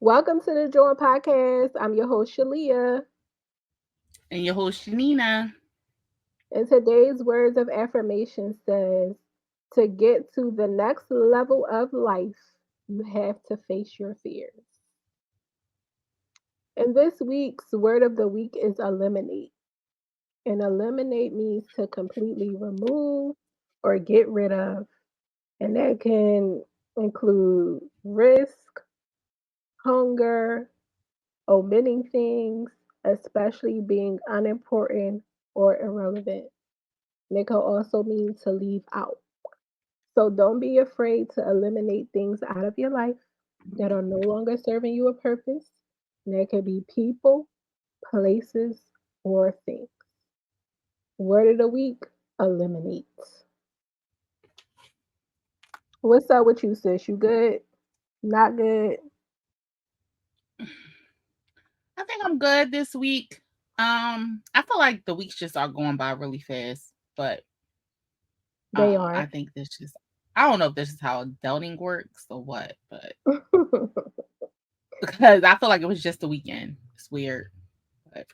Welcome to the JAWN podcast. I'm your host, Shalia. And your host, Shanina. And today's words of affirmation says, to get to the next level of life, you have to face your fears. And this week's word of the week is eliminate. And eliminate means to completely remove or get rid of. And that can include risk, hunger, omitting things, especially being unimportant or irrelevant. And it can also mean to leave out. So don't be afraid to eliminate things out of your life that are no longer serving you a purpose. And that could be people, places, or things. Word of the week, eliminate. What's up with you, sis? You good? Not good? I think I'm good this week. I feel like the weeks just are going by really fast, but They I aren't. think this just I don't know if this is how adulting works or what, but because I feel like it was just the weekend. It's weird. But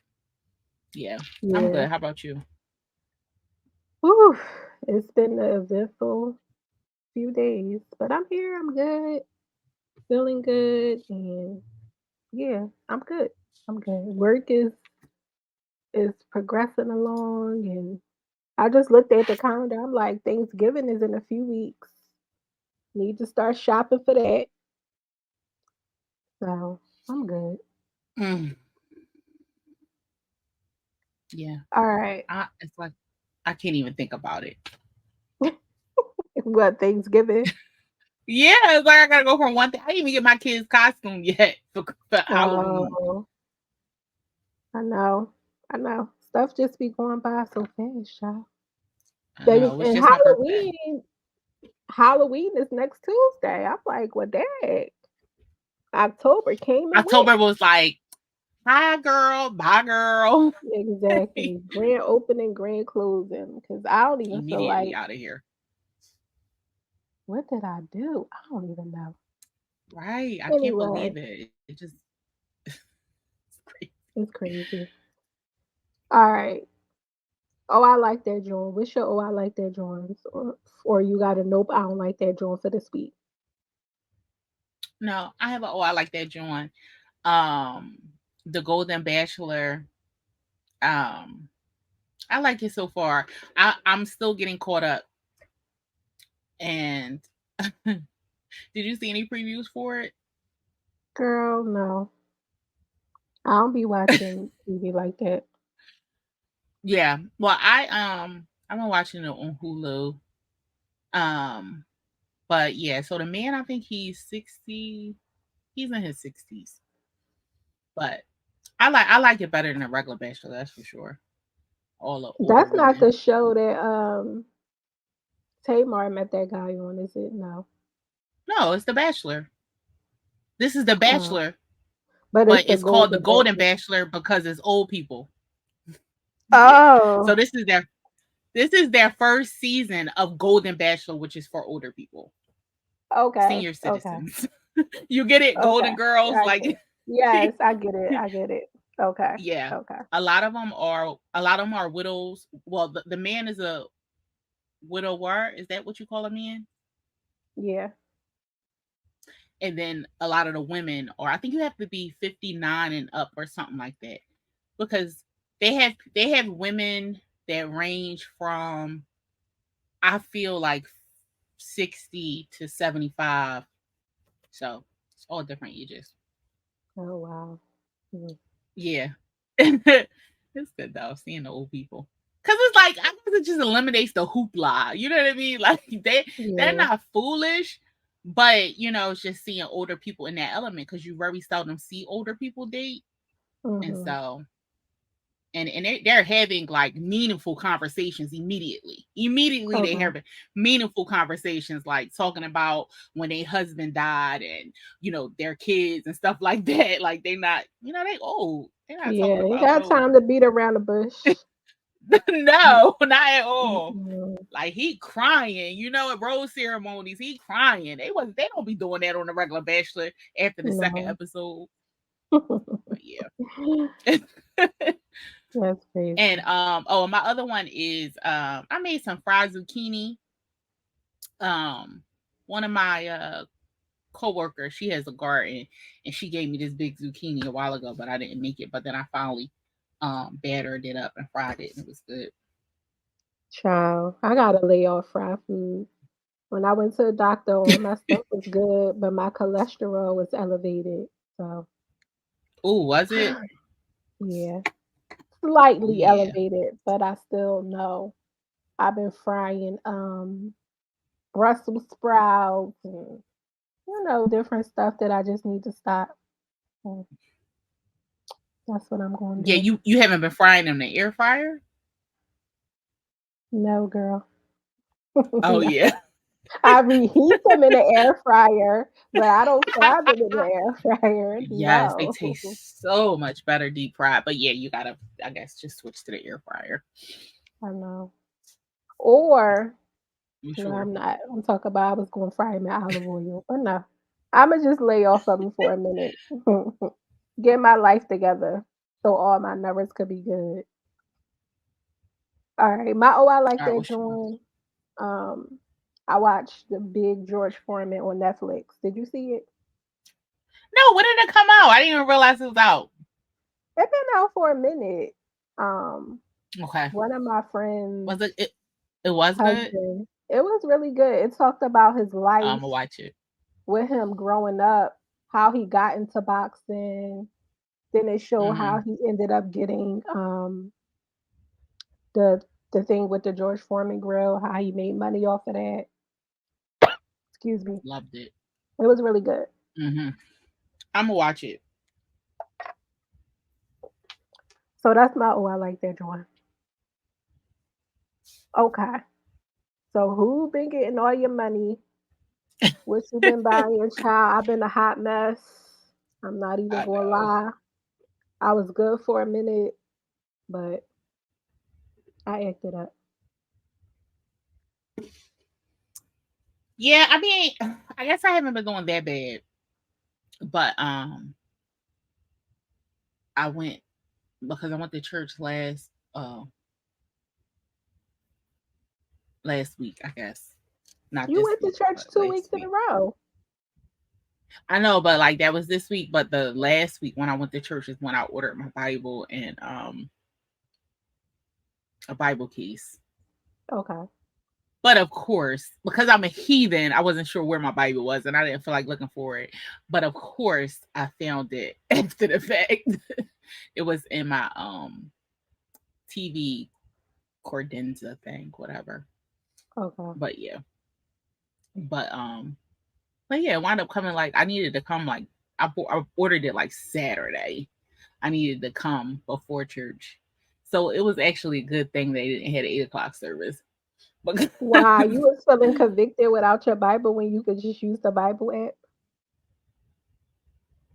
yeah, I'm Yeah. good. How about you? Whew. It's been an eventful few days, but I'm here. I'm good, feeling good, and yeah, I'm good. I'm good. Work is progressing along, and I just looked at the calendar. I'm like, Thanksgiving is in a few weeks. Need to start shopping for that. So I'm good. Mm, yeah, All right. it's like I can't even think about it. What Thanksgiving? Yeah, it's like I gotta go from one thing. I didn't even get my kids' costume yet for Halloween. Oh, I know. I know. Stuff just be going by so fast, y'all. I Thanks know it's and just my birthday. Halloween is next Tuesday. I'm like, well, dang. October came and went. October was like, hi girl, bye girl. Exactly. Grand opening, grand closing. Because I don't even feel Immediately like, out of here. what did I do? I don't even know. Right. I can't Anyway, believe it. It just it's crazy. it's crazy. All right. Oh, I like that joint. What's your oh, I like that joints? Or you got a nope, I don't like that joint for this week. No, I have a oh I like that joint. Um the Golden Bachelor. Um I like it so far. I'm still getting caught up and did you see any previews for it? Girl, no. I don't be watching TV like that. Yeah. Well, I've been watching it on Hulu. Um but yeah, so the man I think he's 60, he's in his 60s. But I like it better than a regular bachelor, that's for sure. All the older That's not the women. show that Tamar met that guy on, is it? No. No, it's the Bachelor. This is the Uh, Bachelor, but it's but the it's called the Golden Golden Bachelor. Bachelor because it's old people. Yeah. So Oh, this is their first season of Golden Bachelor, which is for older people, okay. senior Okay. citizens. You get it, Okay. Golden Girls, I like get. Yes, I get it. I get it. Okay. yeah. Okay. A lot of them are widows. Well, the man is a widower. Is that what you call a man? Yeah. And then a lot of the women, or I think you have to be 59 and up or something like that, because they have women that range from, I feel like, 60 to 75. So it's all different ages. Oh wow. Mm. Yeah. It's good though, seeing the old people. Cause it's like, I guess it just eliminates the hoopla. You know what I mean? Like they're Yeah. not foolish, but it's just seeing older people in that element because you very seldom see older people date. And Mhm. so and they're having like meaningful conversations immediately. Immediately they Okay. have meaningful conversations, like talking about when their husband died and their kids and stuff like that. Like they not, they old. They're not Yeah. talking Ain't about got no. time to beat around the bush. No, not at all. Mm-mm. Like he crying, at rose ceremonies, he crying. They don't be doing that on the regular Bachelor after the second No. episode. But yeah. That's crazy. And oh, my other one is I made some fried zucchini. Um one of my coworkers, she has a garden and she gave me this big zucchini a while ago, but I didn't make it. But then I finally battered it up and fried it and it was good. Child, I gotta lay off fried food. When I went to the doctor, all my stuff was good, but my cholesterol was elevated. So, Oh, was it? yeah, Oh slightly yeah. elevated, but I still know. I've been frying Brussels sprouts and different stuff that I just need to stop. So that's what I'm gonna Yeah, do. you haven't been frying in the air fryer? No, girl. Oh No. yeah. I reheat them in the air fryer, but I don't fry them in the air fryer. Yes, they No. taste so much better deep fried. But yeah, you gotta, I guess, just switch to the air fryer. I know. Or You no, sure? I'm not. I'm talking about I was going to fry them in olive oil, but no. I'ma just lay off of them for a minute. Get my life together so all my numbers could be good. All right. My I like All right, that what's yours? joint. Um, I watched the Big George Foreman on Netflix. Did you see it? No, when did it come out? I didn't even realize it was out. It's been out for a minute. Um, Okay. one of my Was friends' it was good? husband. It was really good. It talked about his I'm life gonna watch it. with him growing up, how he got into boxing. Then they show how Mm-hmm. he ended up getting the the thing with the George Foreman grill, how he made money off of that. Excuse me. Loved it. It was really good. Mm-hmm. I'm gonna watch it. So that's my I like that joint. Okay. So who been getting all your money? What you been buying, child? I've been a hot mess. I'm not even I gonna know. lie. I was good for a minute, but I acted up. Yeah, I mean, I guess I haven't been doing that bad, but I went because I went to church last week. I guess not You this went to week, church but 2 weeks last in a week. row. I know, but like that was this week. But the last week when I went to church is when I ordered my Bible and a Bible case. Okay. But of course, because I'm a heathen, I wasn't sure where my Bible was and I didn't feel like looking for it. But of course, I found it after the fact. It was in my TV cordenza thing, whatever. Okay. But yeah. But but yeah, it wound up coming like I needed to come like I ordered it like Saturday. I needed to come before church. So it was actually a good thing they didn't have an 8 o'clock service. But Why you was feeling convicted without your Bible when you could just use the Bible app?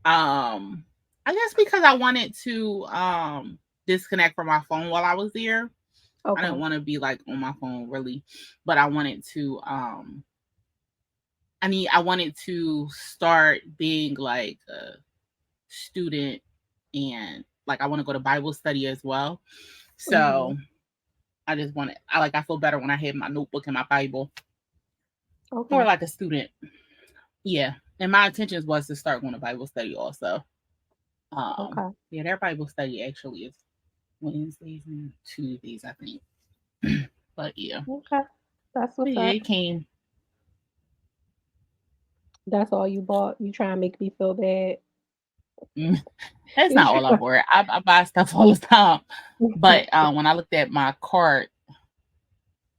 I guess because I wanted to disconnect from my phone while I was there. I didn't Okay. want to be like on my phone really, but I wanted to I wanted to start being like a student and like I want to go to Bible study as well. Mhm. So I just wanted I feel better when I have my notebook and my Bible. More Okay. like a student. Yeah. And my intentions was to start going to Bible study also. Okay. Yeah, their Bible study actually is Wednesdays and Tuesdays, I think. But yeah. Okay. That's But what's yeah, up. it came. That's all you bought. You trying to make me feel bad. Mm, that's You not all I try- bought. I buy stuff all the time. But when I looked at my cart,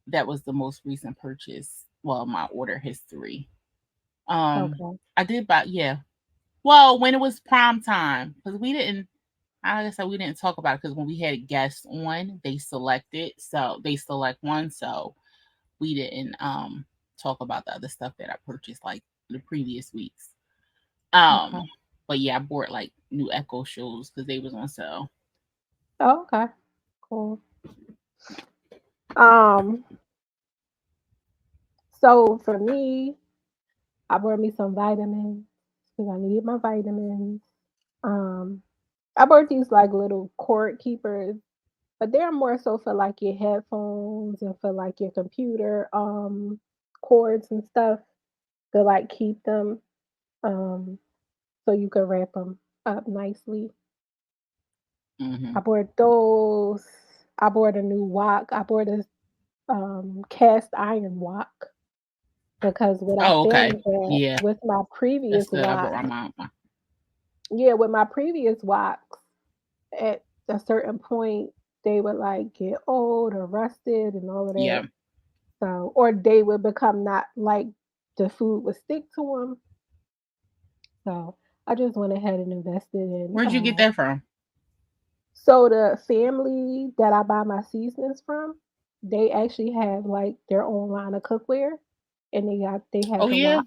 that was the most recent purchase. Well, my order history. Okay. I did buy, yeah. Well, when it was prime time, because we didn't, like I said, we didn't talk about it because when we had guests on, they select one, so we didn't talk about the other stuff that I purchased like the previous weeks. Okay. But yeah, I bought like new Echo shoes because they was on sale. Oh, okay. Cool. Um, so for me, I bought me some vitamins because I needed my vitamins. Um, I bought these like little cord keepers, but they're more so for like your headphones and for like your computer cords and stuff to like keep them so you can wrap them up nicely. Hmm. I bought those. I bought a new wok. I bought a cast iron wok because what I Oh, found okay. is that Yeah, with my that's previous good. I brought wok, my mom one. yeah, with my previous woks, at a certain point they would like get old or rusted and all of Yeah. that. So, or they would become not like the food would stick to them. So, I just went ahead and invested in. Where'd you get that from? So the family that I buy my seasonings from, they actually have like their own line of cookware, and they have Oh the yeah. wok.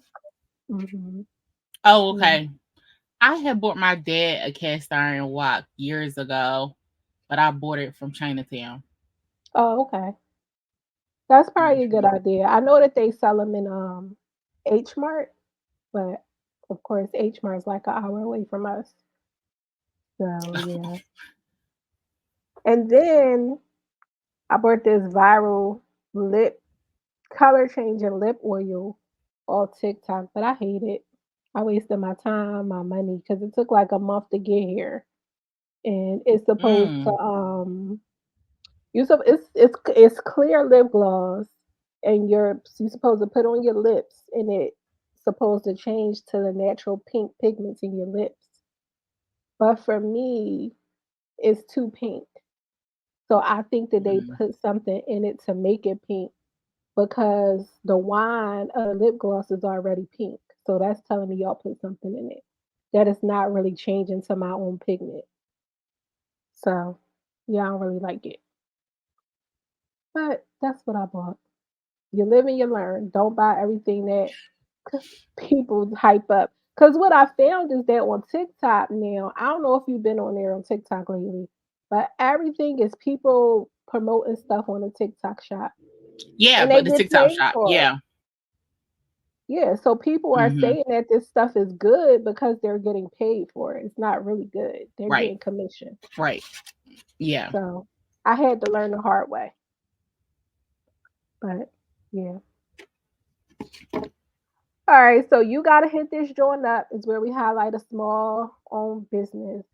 Hmm. Oh, Yeah. okay. I had bought my dad a cast iron wok years ago, but I bought it from Chinatown. Oh, okay. That's probably a good Hmm. idea. I know that they sell them in H Mart, but of course H Mart is like an hour away from us. So yeah. And then I bought this viral lip color changing lip oil on TikTok, but I hate it. I wasted my time, my money, because it took like a month to get here, and it's supposed to Mm. it's clear lip gloss, and you're supposed to put on your lips, and it's supposed to change to the natural pink pigments in your lips. But for me, it's too pink. So I think that they Mm. put something in it to make it pink because the wine of the lip gloss is already pink. So that's telling me y'all put something in it that is not really changing to my own pigment. So yeah, I don't really like it. But that's what I bought. You live and you learn. Don't buy everything that people hype up. Because what I found is that on TikTok now, I don't know if you've been on there on TikTok lately, but everything is people promoting stuff on the TikTok shop Yeah, and they but the get TikTok paid shop. for it. Yeah. Yeah, so people are Hmm. saying that this stuff is good because they're getting paid for it. It's not really good. They're Right. getting commission. Right. Yeah. So I had to learn the hard way. But yeah. All right, so you gotta hit this joint up is where we highlight a small owned business.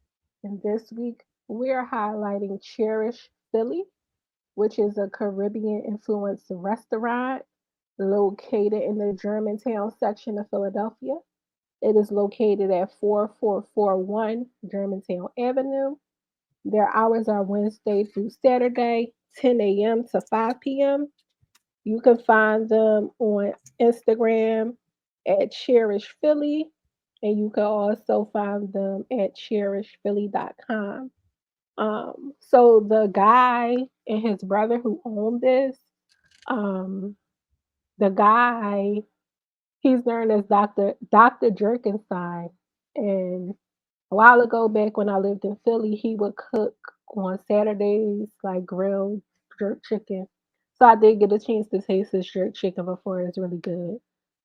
And this week we're highlighting Cherish Philly, which is a Caribbean influenced restaurant located in the Germantown section of Philadelphia. It is located at 4441 Germantown Avenue. Their hours are Wednesday through Saturday, 10 a.m. to 5 p.m. You can find them on Instagram at Cherish Philly, and you can also find them at cherishphilly.com. So the guy and his brother who own this, um, the guy, he's known as Dr. Jerkenstein, and a while ago, back when I lived in Philly, he would cook on Saturdays, like grilled jerk chicken. So I did get a chance to taste his jerk chicken before. It's really good.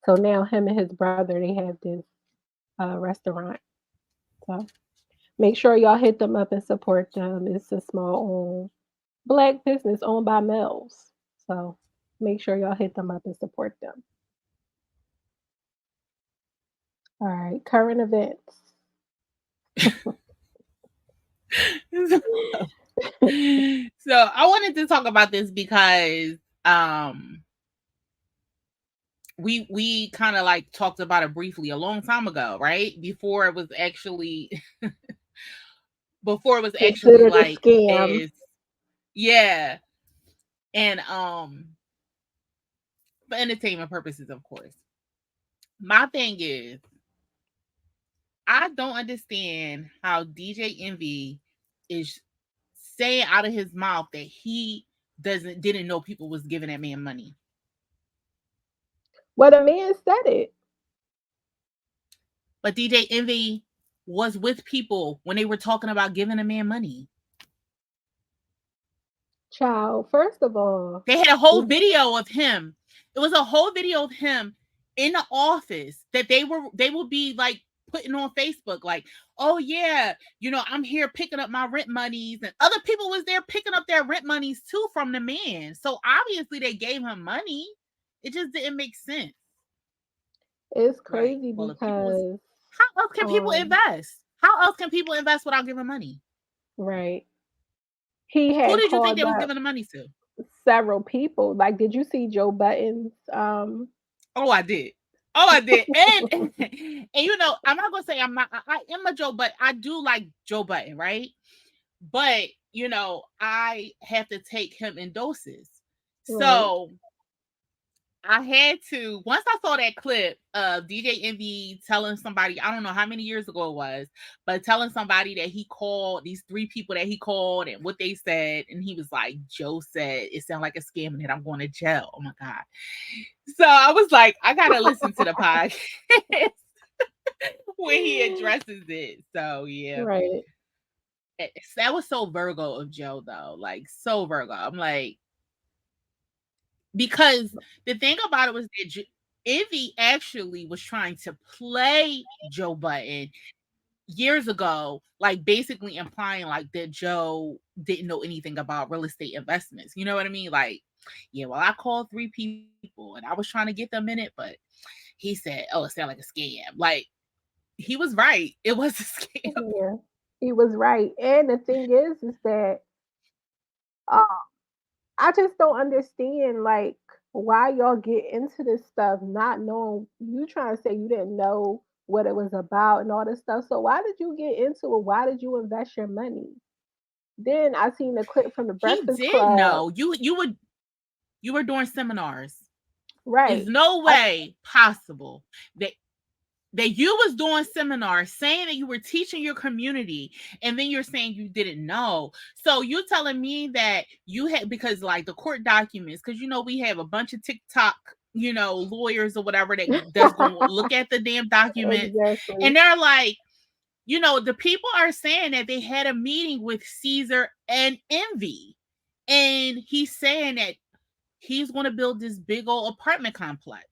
So now him and his brother, they have this restaurant. So make sure y'all hit them up and support them. It's a small owned black business owned by males. So make sure y'all hit them up and support them. All right, current events. So I wanted to talk about this because um we kind of like talked about it briefly a long time ago, right? Before it was actually Considered a like scam. as yeah. And for entertainment purposes, of course. My thing is I don't understand how DJ Envy is saying out of his mouth that he didn't know people was giving that man money. Well, the man said it. But DJ Envy was with people when they were talking about giving a man money. Child, first of all, They had a whole did you video of him. It was a whole video of him in the office that they will be like putting on Facebook, like, oh yeah, I'm here picking up my rent monies, and other people was there picking up their rent monies too from the man. So obviously they gave him money. It just didn't make sense. it's Right. crazy Well, if people was, because how else can people um invest? How else can people invest without giving money? right. He Who had did you think called they was up giving the money to? several people. Like, did you see Joe Button's Oh, I did. Oh, I did. And I'm not gonna say I'm not. I am a Joe, but I do like Joe Button, right? But I have to take him in doses. right. So I had to, once I saw that clip of DJ Envy telling somebody, I don't know how many years ago it was, but telling somebody that he called these three people that he called and what they said, and he was like, Joe said it sounded like a scam and that I'm going to jail. Oh my God. So I was like, I gotta listen to the podcast when he addresses it. So yeah. Right. That was so Virgo of Joe though. Like so Virgo. I'm like, because the thing about it was that Ivy actually was trying to play Joe Button years ago, like basically implying like that Joe didn't know anything about real estate investments. You know what I mean? Like, yeah, well, I called three people and I was trying to get them in it, but he said, oh, it sounded like a scam. Like, he was right. It was a scam. Yeah. He was right. And the thing is that uh I just don't understand like why y'all get into this stuff not knowing you trying to say you didn't know what it was about and all this stuff. So why did you get into it? Why did you invest your money? Then I seen a clip from the He Breakfast did Club. know. You were doing seminars. There's Right. no I, way possible that you was doing seminars saying that you were teaching your community, and then you're saying you didn't know. So you're telling me that you had, because like the court documents, because we have a bunch of TikTok lawyers or whatever that's going to look at the damn documents, and exactly. they're like, the people are saying that they had a meeting with Caesar and Envy, and he's saying that he's going to build this big old apartment complex.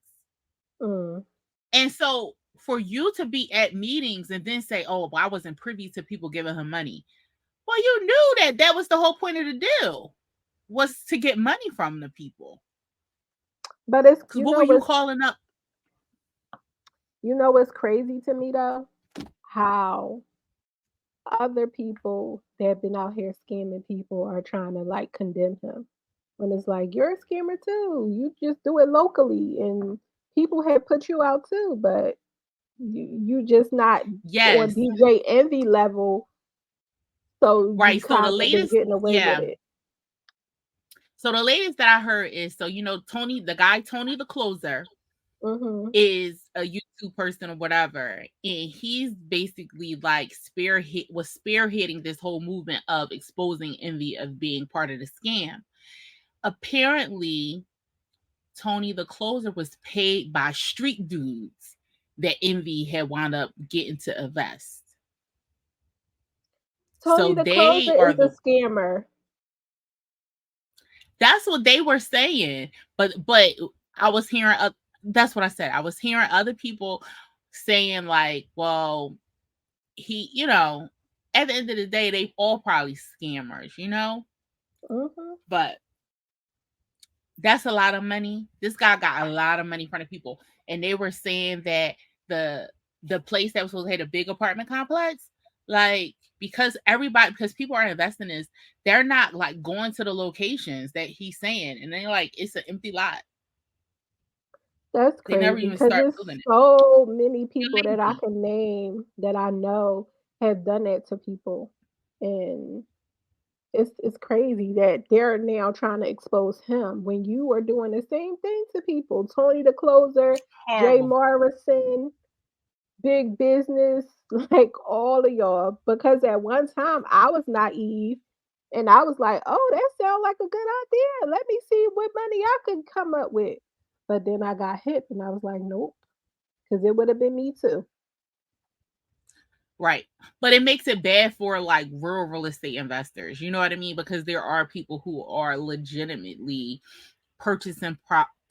Mm. And so for you to be at meetings and then say, oh, well, I wasn't privy to people giving him money. Well, you knew that that was the whole point of the deal, was to get money from the people. But it's Because what were you calling up? what's crazy to me though? How other people that have been out here scamming people are trying to like condemn him. When it's like you're a scammer too. You just do it locally and people have put you out too, but you just not on Yes. DJ Envy level, so you Right. So the kind of been latest, getting away with yeah. it. So the latest that I heard is, so Tony, the guy Tony the closer, Mhm. is a YouTube person or whatever, and he's basically like spearheading this whole movement of exposing Envy of being part of the scam. Apparently, Tony the closer was paid by street dudes that Envy had wound up getting to invest. Tony So the they closer are is a the scammer. that's what they were saying. But I was hearing that's what I said. I was hearing other people saying like, well, he, at the end of the day, they all probably scammers. Mhm. But that's a lot of money. This guy got a lot of money from the people, and they were saying that the the place that was supposed to have a big apartment complex, like because people are investing in this, they're not like going to the locations that he's saying, and they're like it's an empty lot. That's They never crazy even because start there's building it. so many people They're that I lazy. can name that I know have done that to people, and it's crazy that they're now trying to expose him when you are doing the same thing to people. Tony the closer, Jay Horrible. Morrison, big business, like all of y'all. Because at one time I was naive and I was like, oh, that sounds like a good idea. Let me see what money I could come up with. But then I got hit and I was like, nope, because it would have been me too. Right. But it makes it bad for like real estate investors. You know what I mean? Because there are people who are legitimately purchasing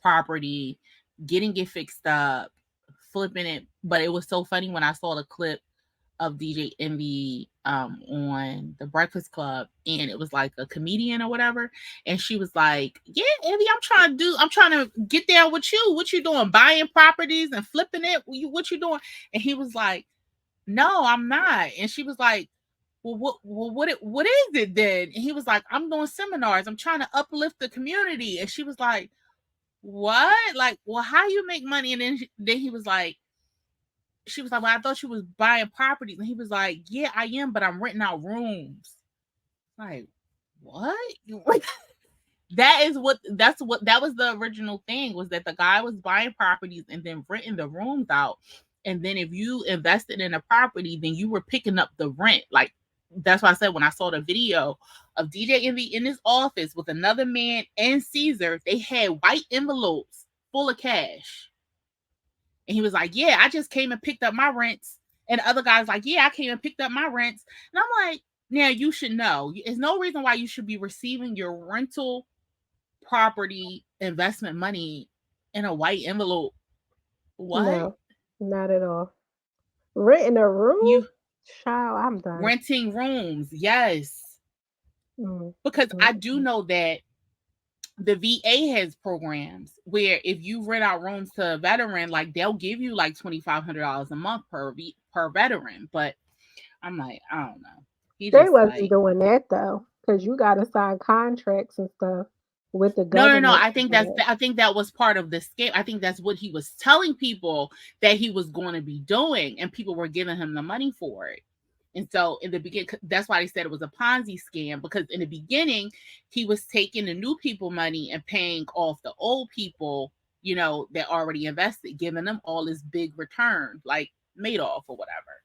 property, getting it fixed up, flipping it. But it was so funny when I saw the clip of DJ Envy on the Breakfast Club, and it was like a comedian or whatever, and she was like, "Yeah, Envy, I'm trying to get down with you. What you doing? Buying properties and flipping it? What you doing?" And he was like, "No, I'm not." And she was like, what is it then? And he was like, "I'm doing seminars. I'm trying to uplift the community." And she was like, "What? Like, well, how you make money?" And then he was like, she was like, "Well, I thought you was buying properties." And he was like, "Yeah, I am, but I'm renting out rooms." Like, what? That was the original thing, was that the guy was buying properties and then renting the rooms out. And then if you invested in a property, then you were picking up the rent. Like, that's why I said, when I saw the video of DJ Envy in his office with another man and Caesar, they had white envelopes full of cash. And he was like, "Yeah, I just came and picked up my rents." And the other guy's like, "Yeah, I came and picked up my rents." And I'm like, now you should know. There's no reason why you should be receiving your rental property investment money in a white envelope. What? No, not at all. Renting a room? You Child, I'm done. renting rooms. Yes. Mm, Because I mm, do know that the VA has programs where if you rent out rooms to a veteran, like they'll give you like $2,500 a month per veteran. But I'm like, I don't know. He They just wasn't like, doing that though, because you gotta sign contracts and stuff with the no, no, no. government for that. I think that was part of the scam. I think that's what he was telling people that he was going to be doing, and people were giving him the money for it. And so in the beginning, that's why they said it was a Ponzi scam, because in the beginning, he was taking the new people money and paying off the old people, that already invested, giving them all this big return, like Madoff or whatever.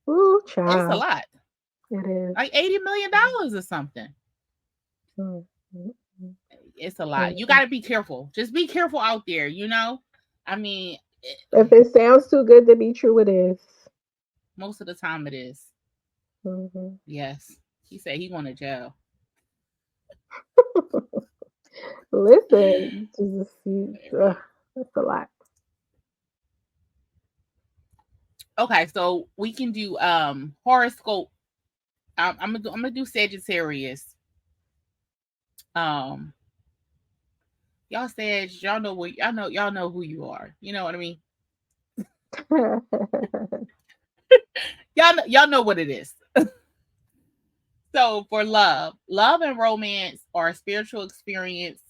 Ooh, It's a child. lot, It is. like $80 million or something. Mm, mm, mm. It's a lot. You got Crazy. to be careful. Just be careful out there. I mean, If it sounds too good to be true, it is. most of the time it is. Mhm. Yes. He said he went to jail. Listen, Jesus, that's a lot. Okay, so we can do horoscope. I'm gonna do Sagittarius. Um, y'all Sag, y'all know who you are. You know what I mean? Y'all know what it is. So for love and romance are a spiritual experience.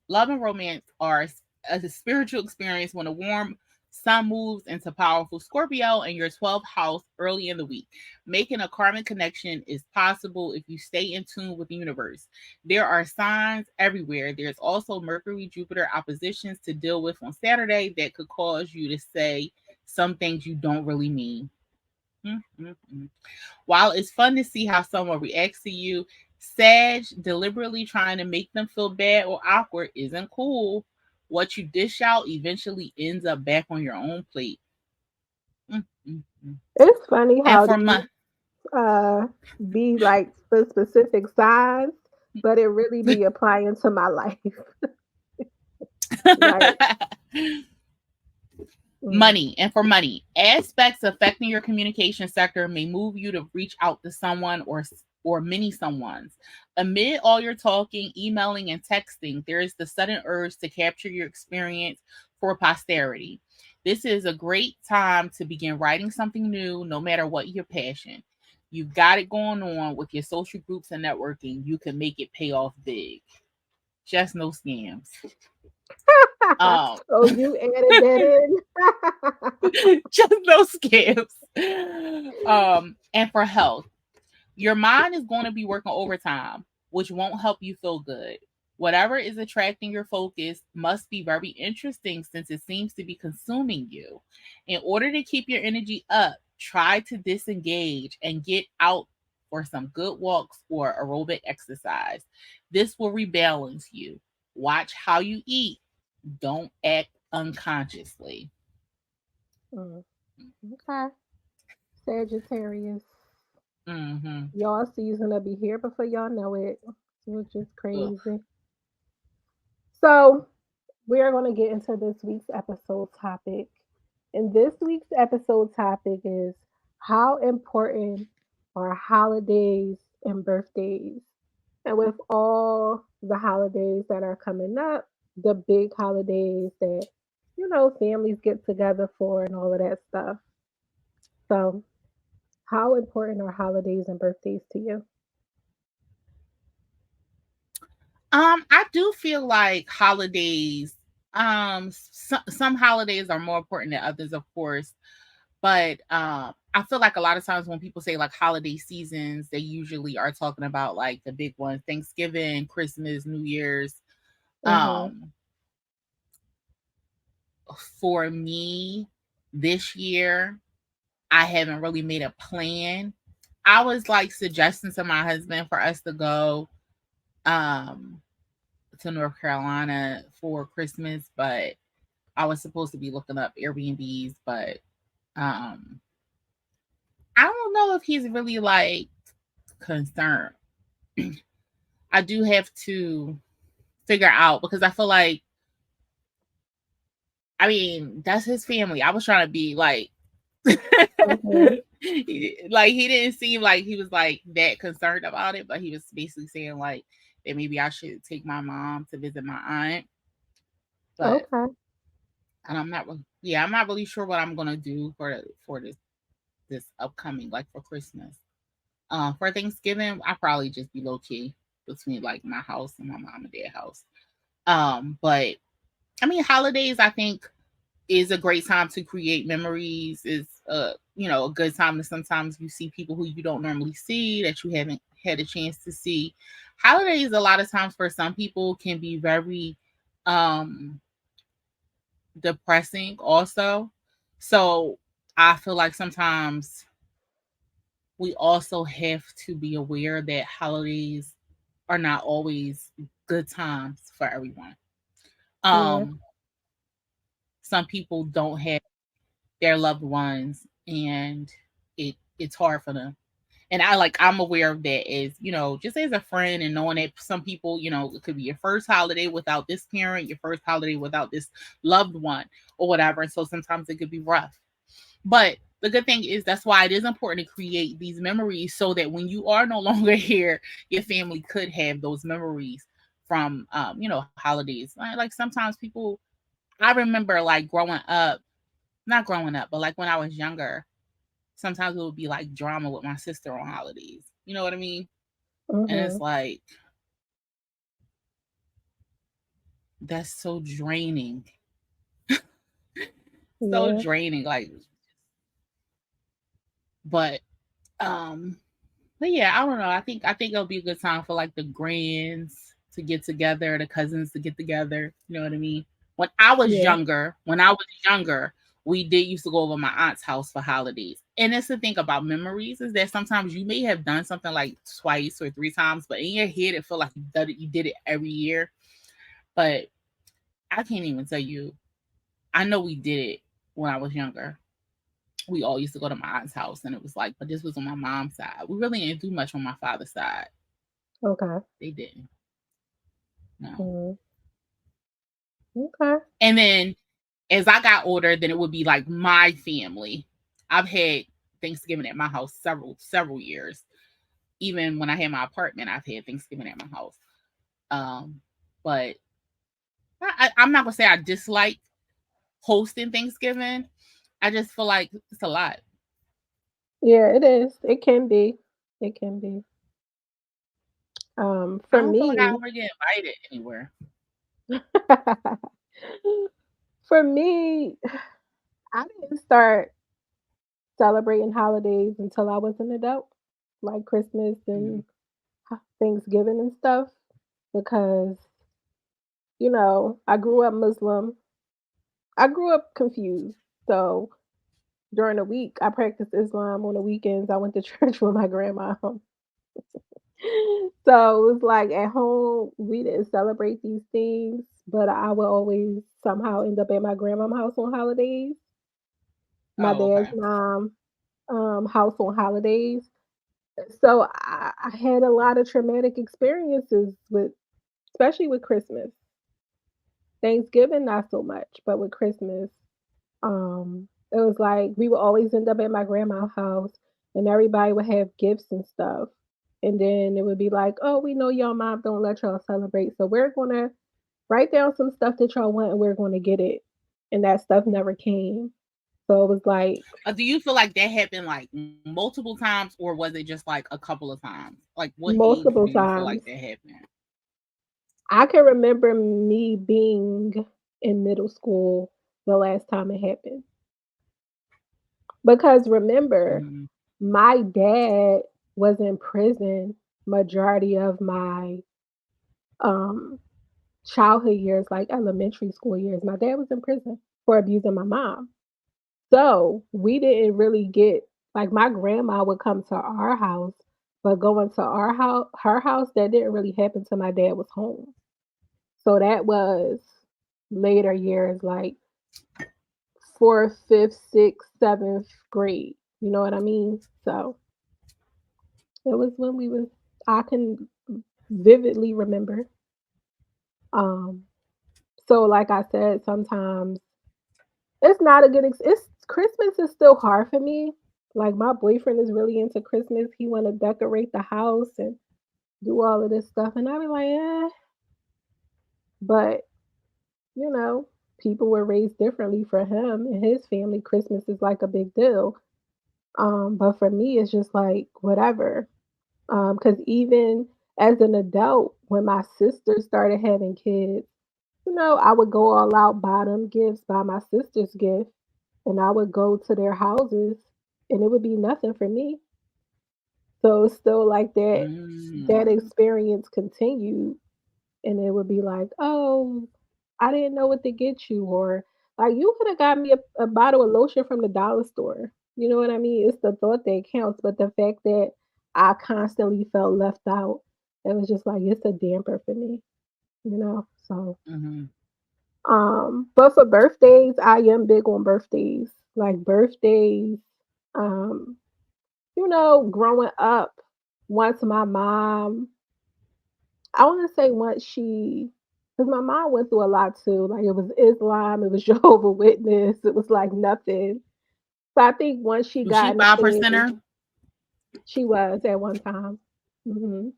Love and romance are a spiritual experience when a warm sun moves into powerful Scorpio in your 12th house early in the week. Making a karmic connection is possible if you stay in tune with the universe. There are signs everywhere. There's also Mercury Jupiter oppositions to deal with on Saturday that could cause you to say some things you don't really mean. Mm-hmm. While it's fun to see how someone reacts to you, Sag deliberately trying to make them feel bad or awkward isn't cool. What you dish out eventually ends up back on your own plate. Mm-hmm. It's funny And how for these my uh be like for specific signs, but it really be applying to my life. Like, mm, money, and for money, aspects affecting your communication sector may move you to reach out to someone or many someones. Amid all your talking, emailing, and texting, there is the sudden urge to capture your experience for posterity. This is a great time to begin writing something new, no matter what your passion. You've got it going on with your social groups and networking. You can make it pay off big. Just no scams. Um, oh, you added that in. just no scams. And for health, your mind is going to be working overtime, which won't help you feel good. Whatever is attracting your focus must be very interesting since it seems to be consuming you. In order to keep your energy up, try to disengage and get out for some good walks or aerobic exercise. This will rebalance you. Watch how you eat. Don't act unconsciously. Mm, okay. Sagittarius. Hmm. Y'all season will be here before y'all know it, which is crazy. So, we are going to get into this week's episode topic. And this week's episode topic is how important are holidays and birthdays? And with all the holidays that are coming up, the big holidays that, families get together for and all of that stuff. So, how important are holidays and birthdays to you? I do feel like holidays, some holidays are more important than others, of course. But I feel like a lot of times when people say like holiday seasons, they usually are talking about like the big ones: Thanksgiving, Christmas, New Year's. Mhm. Um, for me, this year, I haven't really made a plan. I was like suggesting to my husband for us to go um to North Carolina for Christmas, but I was supposed to be looking up Airbnbs, but um I don't know if he's really like concerned. I do have to figure out because I feel like, I mean, that's his family. I was trying to be like Mhm. like he didn't seem like he was like that concerned about it, but he was basically saying like that maybe I should take my mom to visit my aunt. But Okay. and I'm not yeah, I'm not really sure what I'm gonna do for this upcoming like for Christmas. For Thanksgiving, I probably just be low key between like my house and my mom and dad house. But I mean, holidays I think is a great time to create memories. Is a good time to sometimes you see people who you don't normally see that you haven't had a chance to see. Holidays a lot of times for some people can be very um depressing also. So I feel like sometimes we also have to be aware that holidays are not always good times for everyone. Yeah. Um, some people don't have their loved ones, and it's hard for them. And I'm aware of that as just as a friend, and knowing that some people, it could be your first holiday without this parent, your first holiday without this loved one, or whatever. And so sometimes it could be rough. But the good thing is that's why it is important to create these memories so that when you are no longer here, your family could have those memories from holidays. Like sometimes people, I remember like growing up, not growing up, but like when I was younger, sometimes it would be like drama with my sister on holidays. You know what I mean? And it's Mhm. like that's so draining. So Yeah. draining. Like, but um but yeah, I don't know. I think it'll be a good time for like the grands to get together, the cousins to get together. You know what I mean? Yeah. When I was younger, we did used to go over my aunt's house for holidays. And that's the thing about memories is that sometimes you may have done something like twice or three times, but in your head it feel like you did it every year. But I can't even tell you. I know we did it when I was younger. We all used to go to my aunt's house, and it was like, but this was on my mom's side. We really didn't do much on my father's side. Okay. They didn't. No. Mhm. Okay. And then as I got older, then it would be like my family. I've had Thanksgiving at my house several years. Even when I had my apartment, I've had Thanksgiving at my house. Um, but I'm not gonna say I dislike hosting Thanksgiving. I just feel like it's a lot. Yeah, it is. It can be. It can be. I For don't feel like I me, ever get invited anywhere. for me, I didn't start celebrating holidays until I was an adult, like Christmas Mm. and Thanksgiving and stuff, because I grew up Muslim. I grew up confused. So during the week, I practiced Islam. On the weekends, I went to church with my grandma. So it was like at home, we didn't celebrate these things, but I would always somehow end up at my grandma's house on holidays. My Oh, dad's okay. mom. house on holidays. So I had a lot of traumatic experiences with, especially with Christmas. Thanksgiving, not so much, but with Christmas, it was like we would always end up at my grandma's house, and everybody would have gifts and stuff. And then it would be like, oh, we know y'all mom don't let y'all celebrate, so we're gonna write down some stuff that y'all want, and we're gonna get it. And that stuff never came. So it was like Do you feel like that happened like multiple times, or was it just like a couple of times? Like, what age multiple do you feel times. like that happened? I can remember me being in middle school the last time it happened. Because remember, Mm-hmm. my dad was in prison majority of my um childhood years, like elementary school years. My dad was in prison for abusing my mom. So we didn't really get, like, my grandma would come to our house, but going to our house, her house, that didn't really happen till my dad was home. So that was later years, like fourth, fifth, sixth, seventh grade. You know what I mean? So it was when we was, I can vividly remember. Um, so like I said, sometimes it's not a good it's Christmas is still hard for me. Like my boyfriend is really into Christmas. He wanna decorate the house and do all of this stuff. And I be like, eh. But, you know, people were raised differently for him and his family. Christmas is like a big deal. But for me it's just like whatever. Because even as an adult, when my sister started having kids, you know, I would go all out, buy them gifts, buy my sister's gift, and I would go to their houses and it would be nothing for me. So it's still like that Mm. experience continued, and it would be like, "Oh, I didn't know what to get you," or like, "You could have got me a bottle of lotion from the dollar store." You know what I mean? It's the thought that counts, but the fact that I constantly felt left out, it was just like it's a damper for me, you know? So, Mm-hmm. but for birthdays, I am big on birthdays. Like birthdays, um, you know, growing up, once my mom, I want to say once she, because my mom went through a lot too. Like it was Islam, it was Jehovah Witness, it was like nothing. So I think once she Was she got into 5%er? things, she was at one time. hmm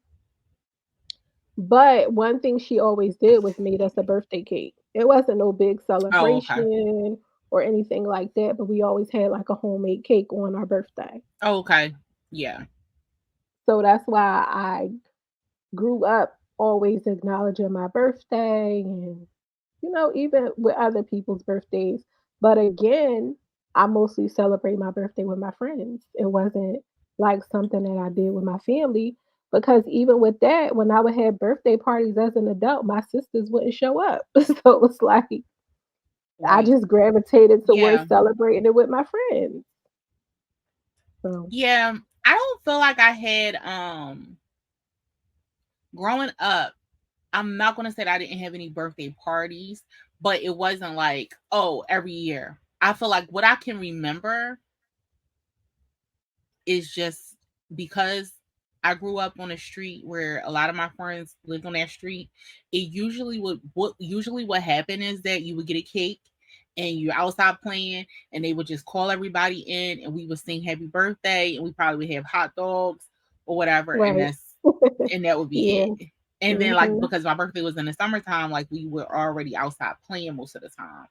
But one thing she always did was made us a birthday cake. It wasn't no big Oh, okay. celebration or anything like that, but we always had like a homemade cake on our birthday. Oh, okay. Yeah. So that's why I grew up always acknowledging my birthday and, you know, even with other people's birthdays. But again, I mostly celebrate my birthday with my friends. It wasn't like something that I did with my family because even with that, when I would have birthday parties as an adult, my sisters wouldn't show up. So it was like I Right. just gravitated Yeah. towards celebrating it with my friends. So Yeah. I don't feel like I had growing up, I'm not gonna say that I didn't have any birthday parties, but it wasn't like, oh, every year. I feel like what I can remember is just because I grew up on a street where a lot of my friends lived on that street. It usually would what happened is that you would get a cake and you're outside playing and they would just call everybody in and we would sing happy birthday and we probably would have hot dogs or whatever right. and that would Yeah. be it. And then like Mhm. because my birthday was in the summertime, like we were already outside playing most of the time.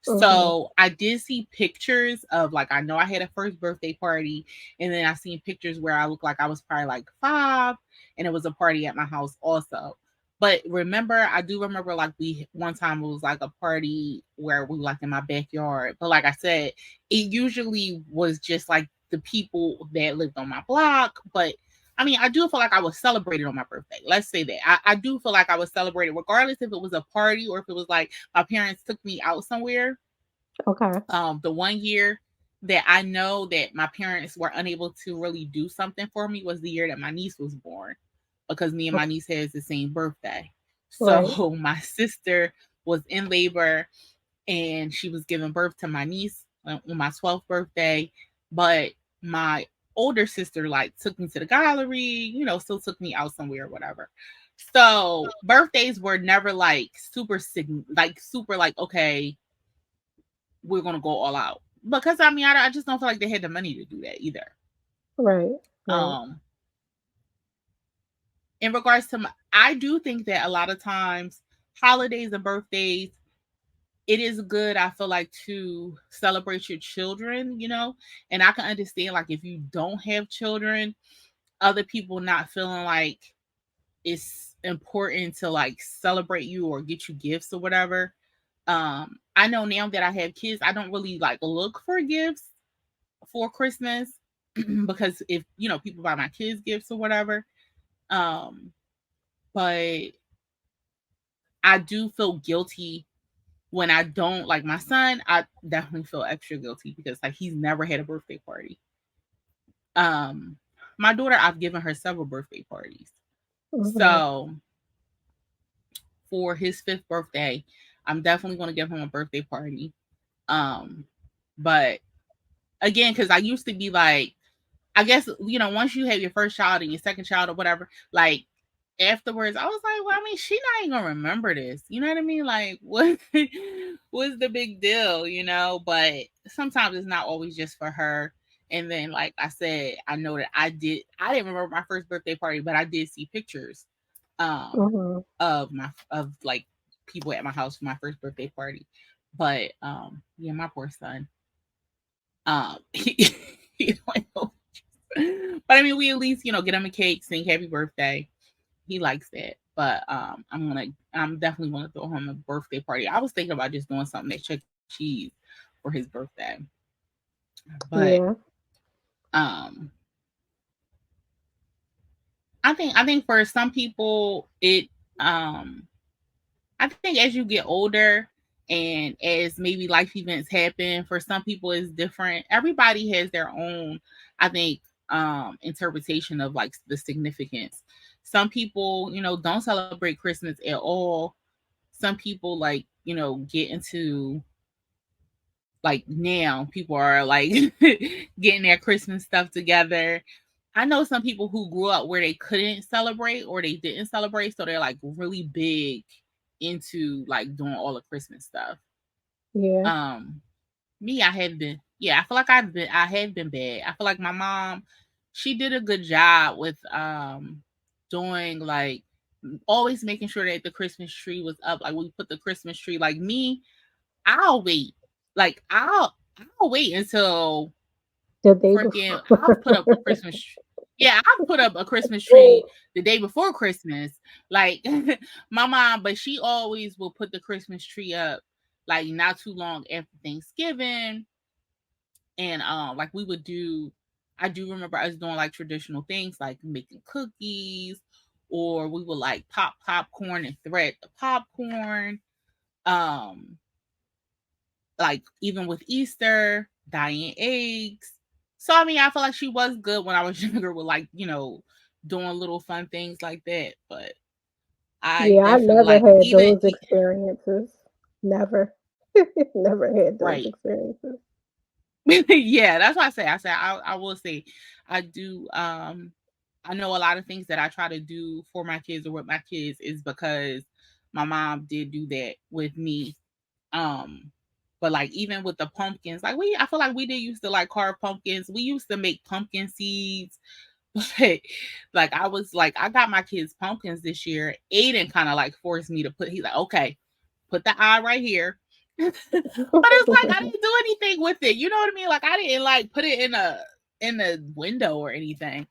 Mhm. So I did see pictures of like I know I had a first birthday party, and then I seen pictures where I looked like I was probably like 5, and it was a party at my house also. But remember, I do remember like we one time it was like a party where we were like in my backyard. But like I said, it usually was just like the people that lived on my block. But I mean, I do feel like I was celebrated on my birthday. Let's say that. I do feel like I was celebrated, regardless if it was a party or if it was like my parents took me out somewhere. Okay. The one year that I know that my parents were unable to really do something for me was the year that my niece was born because me and my niece has the same birthday. Right. So my sister was in labor and she was giving birth to my niece on my 12th birthday. But my older sister like took me to the gallery, still took me out somewhere or whatever. So birthdays were never like super like, okay, we're gonna go all out. Because I mean, I just don't feel like they had the money to do that either. Right. Right. Um, in regards to I do think that a lot of times holidays and birthdays, it is good, I feel like, to celebrate your children, and I can understand like if you don't have children, other people not feeling like it's important to like celebrate you or get you gifts or whatever. I know now that I have kids, I don't really like look for gifts for Christmas because if people buy my kids gifts or whatever. Um, but I do feel guilty when I don't like my son. I definitely feel extra guilty because like he's never had a birthday party. Um, my daughter, I've given her several birthday parties. Mhm. So for his fifth birthday, I'm definitely going to give him a birthday party. Um, but again, because I used to be like, I guess, once you have your first child and your second child or whatever, like afterwards, I was like, well, I mean, she not even gonna remember this. You know what I mean? Like, what what's the big deal, But sometimes it's not always just for her. And then, like I said, I know that I didn't remember my first birthday party, but I did see pictures Mhm. of like people at my house for my first birthday party. But yeah, my poor son. He, he went over. But I mean, we at least, get him a cake, sing happy birthday. He likes that. But I'm definitely gonna throw him a birthday party. I was thinking about just doing something at Chuck E. Cheese for his birthday. But Yeah. um I think for some people um I think as you get older and as maybe life events happen, for some people it's different. Everybody has their own, I think, interpretation of like the significance. Some people, don't celebrate Christmas at all. Some people like, get into like now people are like getting their Christmas stuff together. I know some people who grew up where they couldn't celebrate or they didn't celebrate, so they're like really big into like doing all the Christmas stuff. Yeah. Um, Me, I have been, yeah, I feel like I have been bad. I feel like my mom, she did a good job with doing like always making sure that the Christmas tree was up. Like we put the Christmas tree. Like me, I'll wait. Like I'll wait until The day freaking before. I've put up a yeah, I've put up a Christmas tree the day before Christmas. Like my mom, but she always will put the Christmas tree up like not too long after Thanksgiving. And like we would do, I do remember us doing like traditional things like making cookies, or we would like pop popcorn and thread the popcorn. Um like even with Easter, dyeing eggs. So I mean, I feel like she was good when I was younger with like, doing little fun things like that. But I Yeah, I definitely never like had even those experiences. Never. Never had those right. experiences. Yeah, that's why I will say I do I know a lot of things that I try to do for my kids or with my kids is because my mom did do that with me. Um, but like even with the pumpkins, like I feel like we did used to like carve pumpkins. We used to make pumpkin seeds. But like I was like, I got my kids pumpkins this year. Aiden kind of like forced me to he's like, okay, put the eye right here. But it's like I didn't do anything with it. You know what I mean? Like I didn't like put it in a window or anything.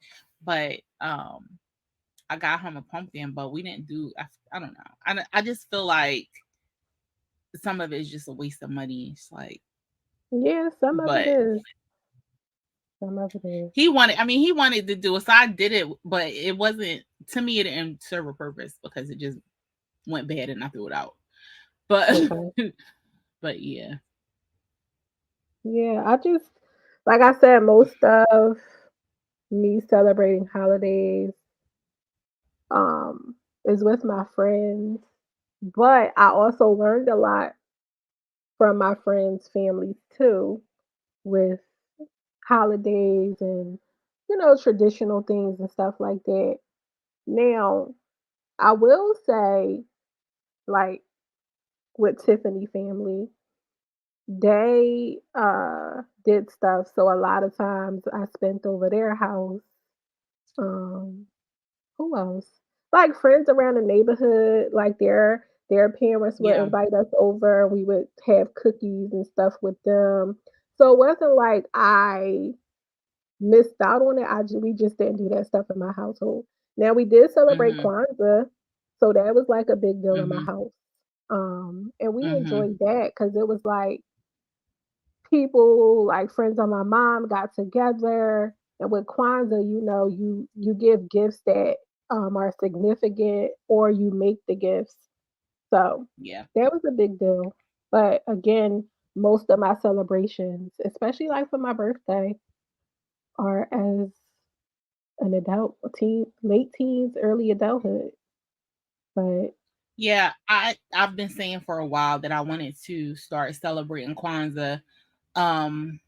But I got him a pumpkin, but we didn't do. I don't know. I just feel like some of it is just a waste of money. It's like, Yeah, some of it but is. Some of it is. he wanted to do it, so I did it, but it wasn't to me. It didn't serve a purpose because it just went bad and I threw it out. But Okay. but yeah, Yeah, I just like I said, most of me celebrating holidays um is with my friends, but I also learned a lot from my friends' families too with holidays and traditional things and stuff like that. Now, I will say, like with Tiffany family, they did stuff. So a lot of times I spent over their house. Um, who else? Like friends around the neighborhood, like their parents would Yeah. invite us over. We would have cookies and stuff with them. So it wasn't like I missed out on it. We just didn't do that stuff in my household. Now we did celebrate Mhm. Kwanzaa, so that was like a big deal in my Mhm. house. And we Mhm. enjoyed that because it was like people, like friends of my mom, got together. And with Kwanzaa, you give gifts that are significant, or you make the gifts. So Yeah. that was a big deal. But again, most of my celebrations, especially like for my birthday, are as an adult, teen, late teens, early adulthood. But Yeah, I've been saying for a while that I wanted to start celebrating Kwanzaa. Um,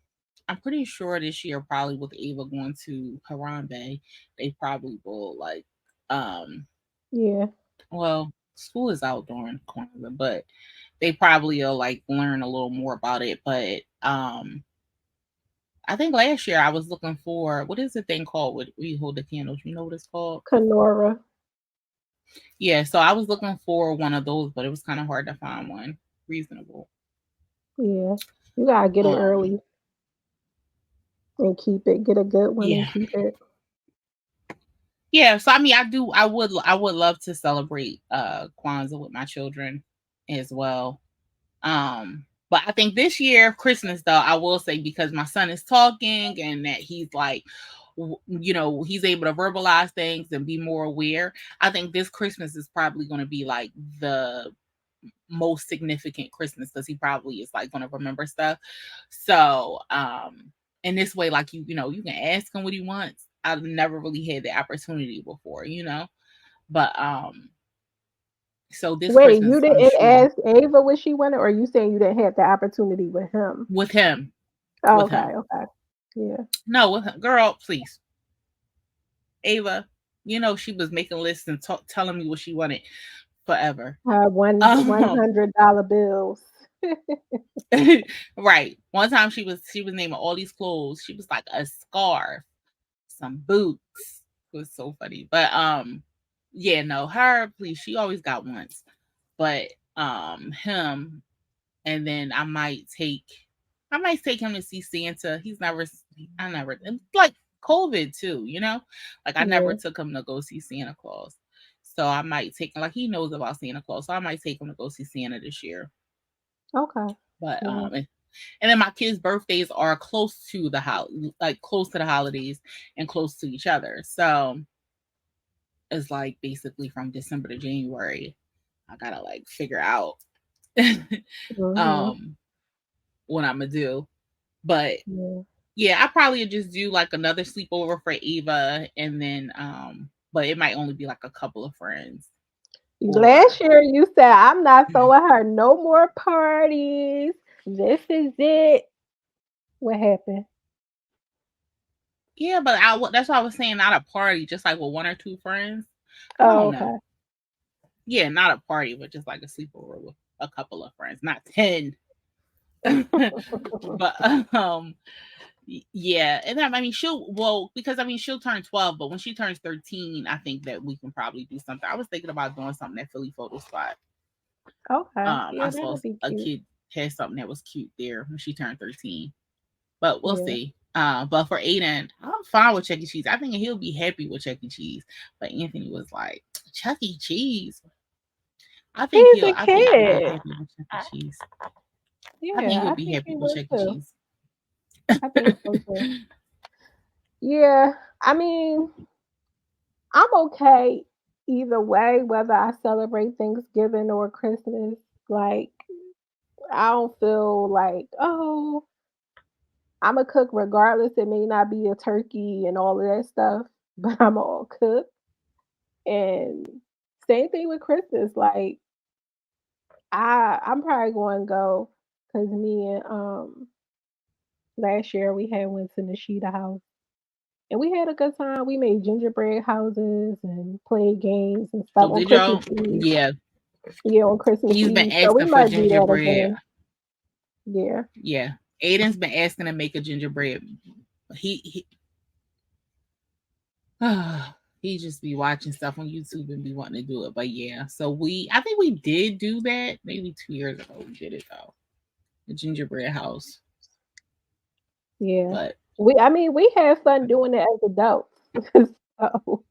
I'm pretty sure this year, probably with Ava going to Harambe, they probably will like, um, yeah, well, school is out during Kwanzaa, but they probably will like learn a little more about it. But I think last year I was looking for, what is the thing called when we hold the candles? You know what it's called? Kenora, Yeah, so I was looking for one of those, but it was kind of hard to find one reasonable. yeah. You gotta get it Um, early and keep it. Get a good one and yeah, keep it. yeah. So I mean, I would love to celebrate Kwanzaa with my children as well. But I think this year Christmas, though, I will say, because my son is talking and that he's like, he's able to verbalize things and be more aware. I think this Christmas is probably going to be like the most significant Christmas, because he probably is like going to remember stuff. So, in this way, like, you can ask him what he wants. I've never really had the opportunity before, but so this Wait, you Christmas, I'm didn't sure ask Ava what she wanted, or you saying you didn't have the opportunity with him? with him, Oh, with okay, him, okay, yeah. no, with him, girl, please, Ava, she was making lists and telling me what she wanted forever. Um, $100 bills. right. One time she was naming all these clothes. She was like, a scarf, some boots. It was so funny. But yeah, no, her, please, she always got once. But him, and then I might take him to see Santa. I never, it's like COVID too, like I never Yeah. took him to go see Santa Claus. So I might take him, like, he knows about Santa Claus, so I might take him to go see Santa this year. Okay. But Yeah. and then my kids' birthdays are close to like close to the holidays and close to each other. So it's like basically from December to January, I gotta like figure out Mhm. um what I'm gonna do. But Yeah. yeah, I probably would just do like another sleepover for Ava, and then but it might only be like a couple of friends. Last Or year you said I'm not throwing her no more parties. This is it. What happened? yeah, but that's why I was saying, not a party, just like with one or two friends. I Oh, don't know. okay. Yeah, not a party, but just like a sleepover with a couple of friends, not 10. But yeah, and I mean, because I mean, she'll turn 12, but when she turns 13, I think that we can probably do something. I was thinking about doing something at Philly Photo Spot. Okay. I Yeah, saw that'll be a cute. kid had something that was cute there when she turned 13, but we'll Yeah. see. But for Aiden, I'm fine with Chuck E. Cheese. I think he'll be happy with Chuck E. Cheese. But Anthony was like, Chuck E. Cheese. He's a I think he'll be kid. happy with Chuck E. Cheese. I think Yeah, he'll I be think happy he with would Chuck E. too. Cheese. I think so too. Yeah. I mean, I'm okay either way, whether I celebrate Thanksgiving or Christmas. Like, I don't feel like, oh, I'm a cook regardless. It may not be a turkey and all of that stuff, but I'm all cook. And same thing with Christmas. Like, I'm probably going to go because me and Last year we had went to Nishida house and we had a good time. We made gingerbread houses and played games and stuff Oh, on did Christmas y'all? Eve. Yeah, Yeah, on Christmas he's been Eve. So we asking for might do that gingerbread. again. Yeah. Yeah, Aiden's been asking to make a gingerbread. He he just be watching stuff on YouTube and be wanting to do it. But yeah, so I think we did do that maybe 2 years ago. We did it though, the gingerbread house. Yeah. But We had fun doing it as adults. So,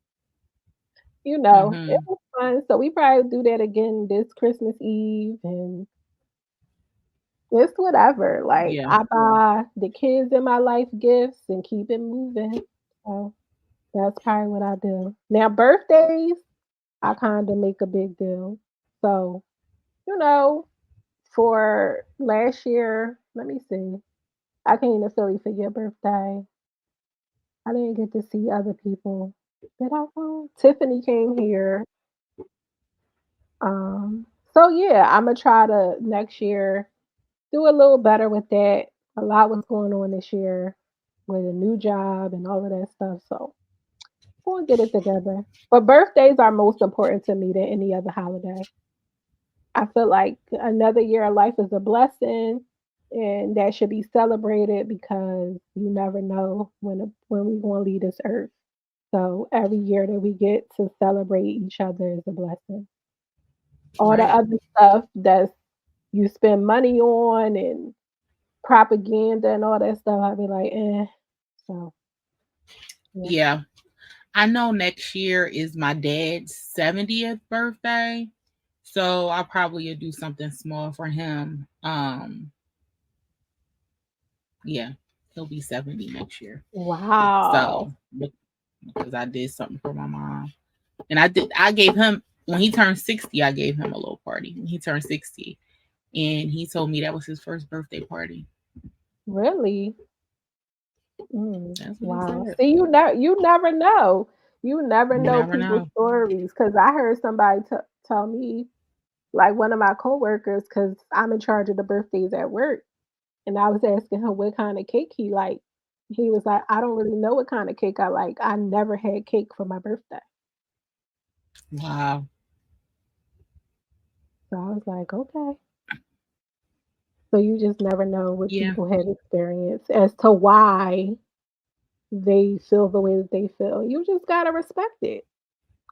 it hmm was fun. So we probably do that again this Christmas Eve and it's whatever. Like yeah, I buy the kids in my life gifts and keep it moving. So that's probably what I do. Now birthdays, I kinda make a big deal. So, you know, for last year, let me see. I came to Philly for your birthday. I didn't get to see other people. Did I go? Tiffany came here. So yeah, I'ma try to next year do a little better with that. A lot was going on this year with a new job and all of that stuff. So we'll get it together. But birthdays are most important to me than any other holiday. I feel like another year of life is a blessing and that should be celebrated because you never know when we're going to leave this earth. So every year that we get to celebrate each other is a blessing. All the right. other stuff that you spend money on and propaganda and all that stuff, I'd be like, eh. So yeah. Yeah, I know next year is my dad's 70th birthday, so I'll probably do something small for him. Yeah, he'll be 70 next year. Wow. So because I did something for my mom, and I gave him when he turned 60. I gave him a little party when he turned 60, and he told me that was his first birthday party. Really? That's what he Wow. said. See, you never know. You never You know never people's know. stories. Cause I heard somebody tell me, like one of my coworkers, cause I'm in charge of the birthdays at work, and I was asking him what kind of cake he liked. He was like, I don't really know what kind of cake I like. I never had cake for my birthday. Wow. So I was like, okay. So you just never know what Yeah. people have experienced as to why they feel the way that they feel. You just gotta respect it.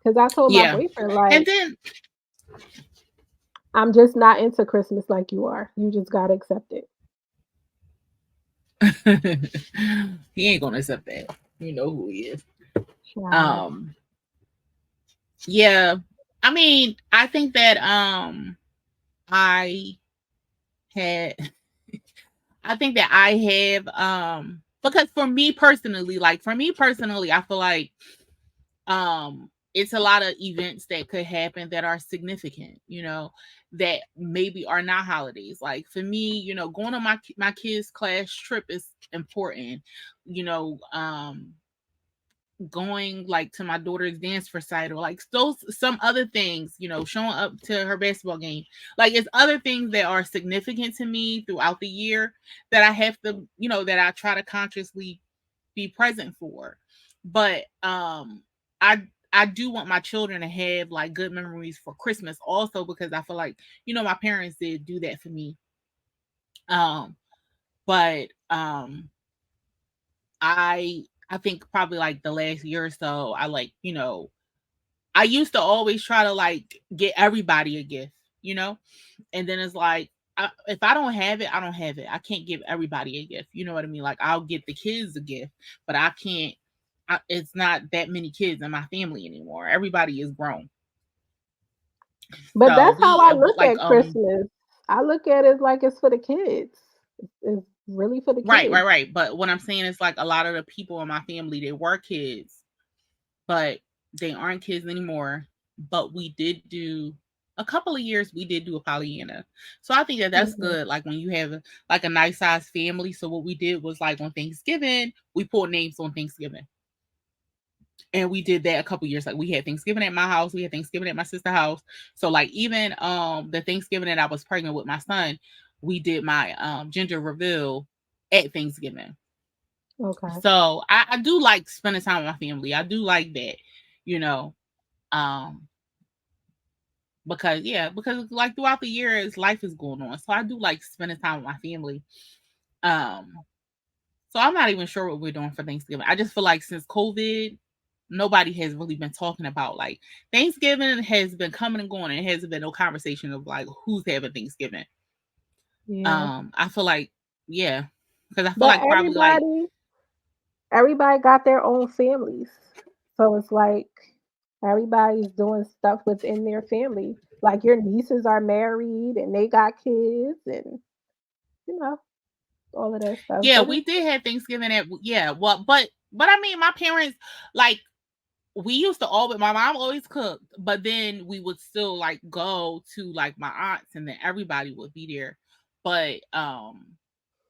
Cause I told my Yeah. boyfriend, And like, then I'm just not into Christmas like you are. You just gotta accept it. he ain't gonna accept that. You know who he is. Wow. Um, yeah. I mean, I think that I had I think that I have because for me personally, I feel like it's a lot of events that could happen that are significant, that maybe are not holidays. Like for me, going on my kids class trip is important. you know um going like to my daughter's dance recital, like those some other things, showing up to her basketball game. Like it's other things that are significant to me throughout the year that I have to, that I try to consciously be present for. But I I do want my children to have like good memories for Christmas also, because I feel like, my parents did do that for me. Um but I think probably like the last year or so, I used to always try to like get everybody a gift, you know? And then it's like, if I don't have it, I don't have it. I can't give everybody a gift. You know what I mean? Like I'll get the kids a gift, but I can't. It's not that many kids in my family anymore. Everybody is grown. But So that's how we I look like at Christmas. I look at it like it's for the kids. It's really for the right, kids. right, right. But what I'm saying is like a lot of the people in my family, they were kids, but they aren't kids anymore. But we did do a couple of years. We did do a Pollyanna, so I think that that's Mhm. good. Like when you have like a nice sized family. So what we did was like on Thanksgiving, we pulled names on Thanksgiving, and we did that a couple years. Like we had Thanksgiving at my house, we had Thanksgiving at my sister's house. So like even the Thanksgiving that I was pregnant with my son, we did my gender reveal. at Thanksgiving. Okay. So I do like spending time with my family. I do like that, you know. Um, because like throughout the years, life is going on. So I do like spending time with my family. Um, so I'm not even sure what we're doing for Thanksgiving. I just feel like since COVID, nobody has really been talking about like Thanksgiving has been coming and going. And it hasn't been no conversation of like who's having Thanksgiving. Yeah. I feel like yeah, because I feel But like probably like everybody got their own families. So it's like everybody's doing stuff within their family. Like your nieces are married and they got kids and you know, all of that stuff. yeah, But we did have Thanksgiving at yeah, well, but I mean my parents like we used to always my mom always cooked, but then we would still like go to like my aunts and then everybody would be there. But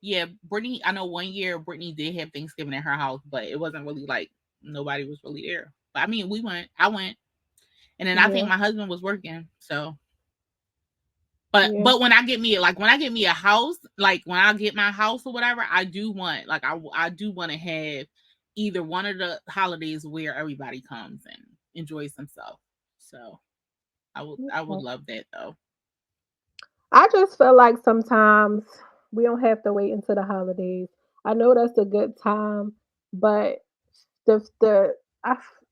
yeah, Brittany, I know one year Brittany did have Thanksgiving at her house, but it wasn't really like nobody was really there. But I mean I went, and then I think yeah, my husband was working. So yeah, but when I get me like when I get me a house, like when I get my house or whatever, I do want like I do want to have either one of the holidays where everybody comes and enjoys themselves. So I would okay. love that though. I just feel like sometimes we don't have to wait until the holidays. I know that's a good time, but the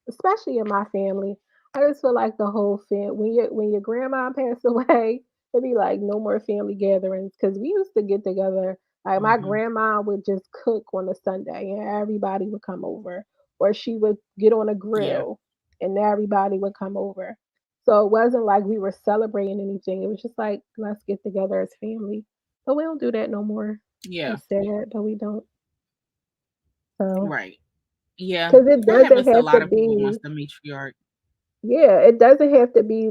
especially in my family, I just feel like the whole when your grandma passed away, it'd be like no more family gatherings because we used to get together. Like my Hmm. grandma would just cook on a Sunday and everybody would come over, or she would get on a Yeah, grill and everybody would come over. So it wasn't like we were celebrating anything. It was just like let's get together as family. But we don't do that no more. yeah, It's sad, but we don't. So right. Yeah, because it that doesn't happens to a have to lot of people once be. the matriarch. Yeah, it doesn't have to be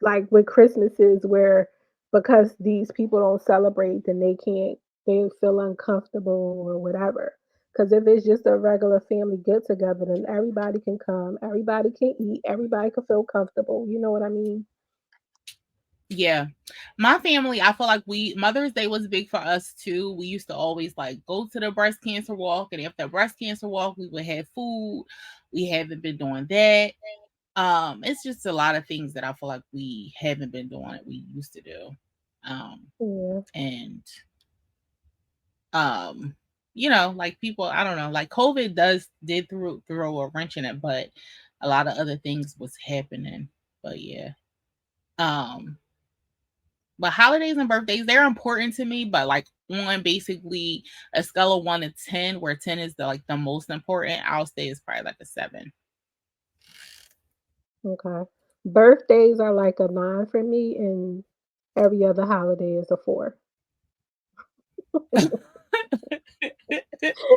like with Christmases where because these people don't celebrate, then they feel uncomfortable or whatever. Because if it's just a regular family get together, then everybody can come, everybody can eat, everybody can feel comfortable. You know what I mean? Yeah. My family, I feel like we Mother's Day was big for us too. We used to always like go to the breast cancer walk, and after breast cancer walk, we would have food. We haven't been doing that. It's just a lot of things that I feel like we haven't been doing that we used to do. Um, Yeah, and um, like people, I don't know, like COVID did throw a wrench in it, but a lot of other things was happening. But yeah. Um, But holidays and birthdays, they're important to me, but like on basically a scale of 1 to 10, where 10 is the most important, I'll say it's probably like a 7. okay. Birthdays are like a 9 for me, and every other holiday is a 4.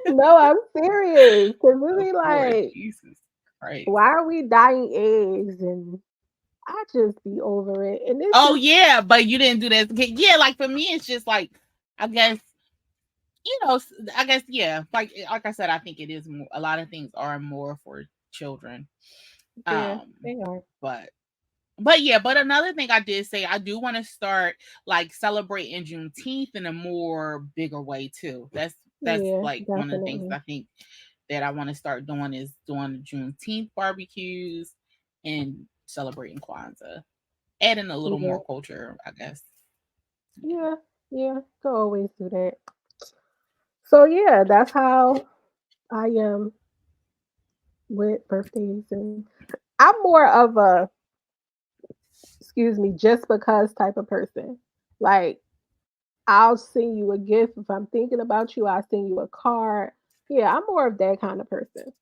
No, I'm serious. Because we Of be course, like, Jesus Christ. why are we dying eggs? And I just be over it. And it's Oh just, yeah, but you didn't do that as a kid. Yeah, like for me, it's just like I guess I guess yeah, like I said, I think it is more, a lot of things are more for children. yeah, Um, they are. but But yeah, but another thing I did say, I do want to start like celebrating Juneteenth in a more bigger way too. That's Yeah, like one of the things definitely. I think that I want to start doing is doing Juneteenth barbecues and celebrating Kwanzaa, adding a little Yeah, more culture, I guess. Yeah. yeah, yeah. Can always do that. So yeah, that's how I am with birthdays, and I'm more of a excuse me, just because type of person. Like I'll send you a gift if I'm thinking about you. I'll send you a card. Yeah, I'm more of that kind of person.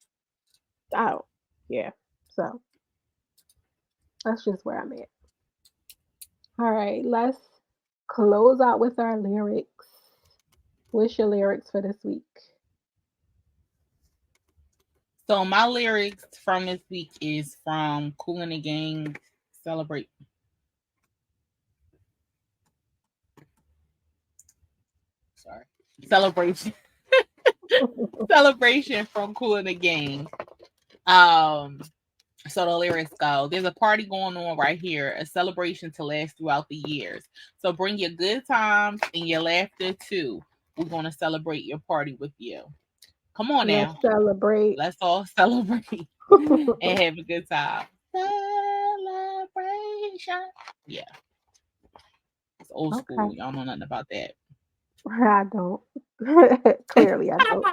Oh, yeah. So that's just where I'm at. All right, let's close out with our lyrics. What's your lyrics for this week? So my lyrics from this week is from Cool and the Gang Celebrate. Sorry. Celebration. Celebration from Cool and the Gang. Um So the lyrics go, there's a party going on right here, a celebration to last throughout the years. So bring your good times and your laughter too. We're going to celebrate your party with you. Come on Let's now. celebrate. Let's all celebrate and have a good time. Celebration. Yeah, it's old Okay. school. Y'all know nothing about that. I don't. Clearly, I don't.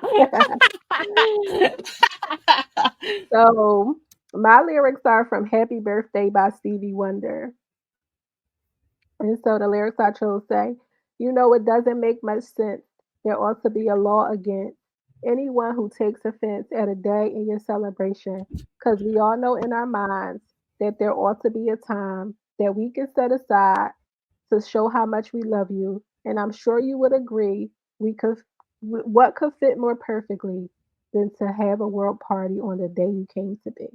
So, my lyrics are from Happy Birthday by Stevie Wonder. And so the lyrics I chose say, you know, it doesn't make much sense. There ought to be a law against anyone who takes offense at a day in your celebration. Because we all know in our minds that there ought to be a time that we can set aside to show how much we love you. And I'm sure you would agree, we could, what could fit more perfectly than to have a world party on the day you came to be?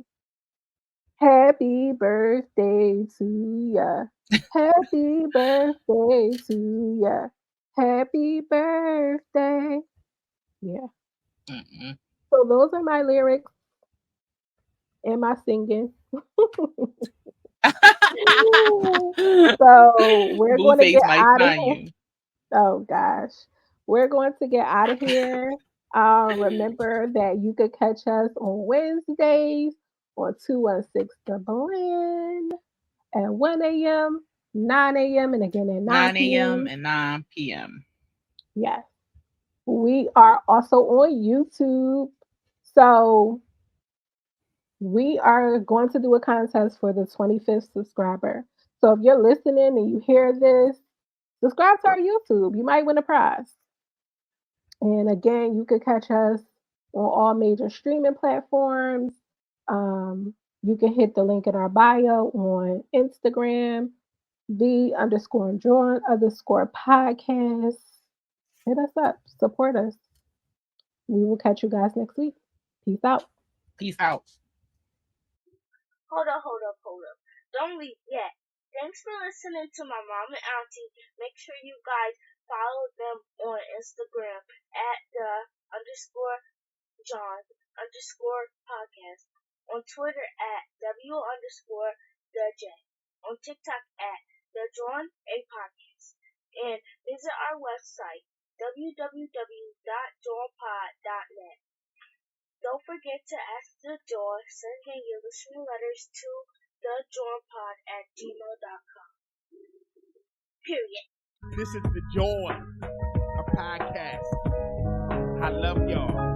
Happy birthday to ya. Happy birthday to ya. Happy birthday. Yeah. Mm-mm. So those are my lyrics and my singing. So we're going to Blueface get might out of find here. you. Oh gosh. We're going to get out of here. Remember that you could catch us on Wednesdays on 216 The Blend at 1 a.m., 9 a.m., and again at 9 9 a.m. p.m. and 9 p.m. Yes. We are also on YouTube. So we are going to do a contest for the 25th subscriber. So if you're listening and you hear this, subscribe to our YouTube. You might win a prize. And again, you could catch us on all major streaming platforms. You can hit the link in our bio on Instagram, the_JAWN_podcast. Hit us up, support us. We will catch you guys next week. Peace out. Peace out. Hold up, hold up, hold up. Don't leave yet. Thanks for listening to my mom and auntie. Make sure you guys follow them on Instagram at the_John_podcast. On Twitter at W_the_J. On TikTok at the John A Podcast. And visit our website www.johnpod.net. Don't forget to ask the Jaw sending your listening letters to thejohnpod@gmail.com. Period. This is the JAWN, a podcast. I love y'all.